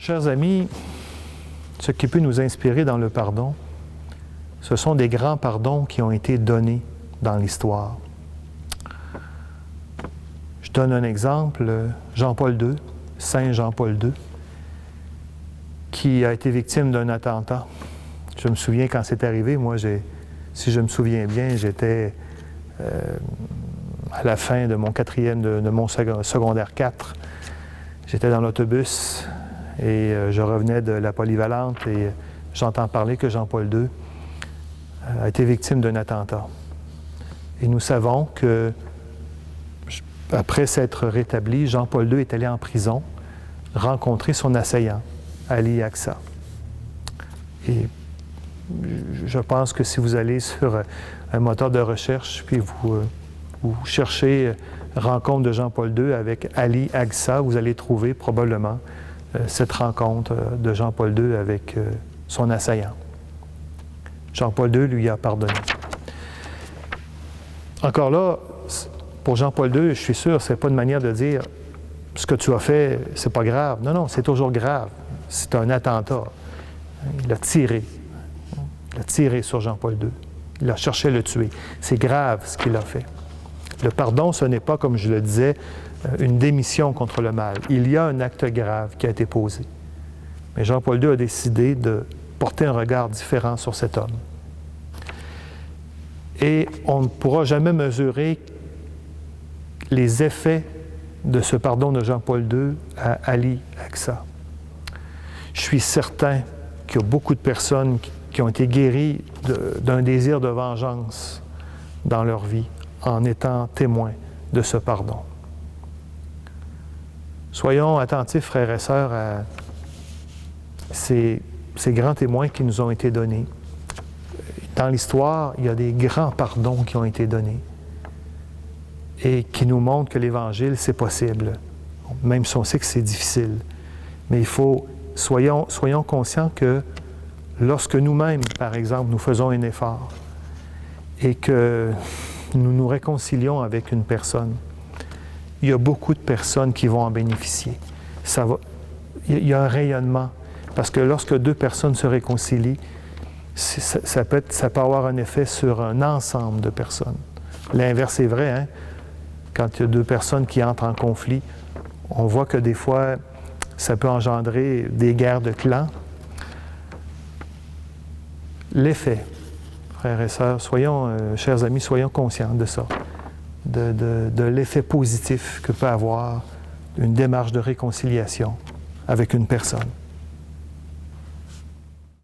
Chers amis, ce qui peut nous inspirer dans le pardon, ce sont des grands pardons qui ont été donnés dans l'histoire. Je donne un exemple, Jean-Paul II, Saint Jean-Paul II, qui a été victime d'un attentat. Je me souviens quand c'est arrivé, moi, si je me souviens bien, j'étais à la fin de mon de mon secondaire 4. J'étais dans l'autobus et je revenais de la polyvalente et j'entends parler que Jean-Paul II a été victime d'un attentat. Et nous savons que, après s'être rétabli, Jean-Paul II est allé en prison rencontrer son assaillant, Ali Aqsa. Et je pense que si vous allez sur un moteur de recherche, puis vous cherchez rencontre de Jean-Paul II avec Ali Aqsa, vous allez trouver probablement cette rencontre de Jean-Paul II avec son assaillant. Jean-Paul II lui a pardonné. Encore là, pour Jean-Paul II, je suis sûr, ce n'est pas une manière de dire ce que tu as fait, c'est pas grave. Non, non, c'est toujours grave. C'est un attentat. Il a tiré. Il a tiré sur Jean-Paul II. Il a cherché à le tuer. C'est grave ce qu'il a fait. Le pardon, ce n'est pas, comme je le disais, une démission contre le mal. Il y a un acte grave qui a été posé. Mais Jean-Paul II a décidé de porter un regard différent sur cet homme. Et on ne pourra jamais mesurer les effets de ce pardon de Jean-Paul II à Ali Aqsa. Je suis certain qu'il y a beaucoup de personnes qui ont été guéries d'un désir de vengeance dans leur vie en étant témoins de ce pardon. Soyons attentifs, frères et sœurs, à ces grands témoins qui nous ont été donnés. Dans l'histoire, il y a des grands pardons qui ont été donnés et qui nous montrent que l'Évangile, c'est possible, même si on sait que c'est difficile. Mais soyons conscients que lorsque nous-mêmes, par exemple, nous faisons un effort et que nous nous réconcilions avec une personne, il y a beaucoup de personnes qui vont en bénéficier. Il y a un rayonnement, parce que lorsque deux personnes se réconcilient, ça peut avoir un effet sur un ensemble de personnes. L'inverse est vrai, hein? Quand il y a deux personnes qui entrent en conflit, on voit que des fois, ça peut engendrer des guerres de clans. L'effet, frères et sœurs, chers amis, soyons conscients de ça, de l'effet positif que peut avoir une démarche de réconciliation avec une personne.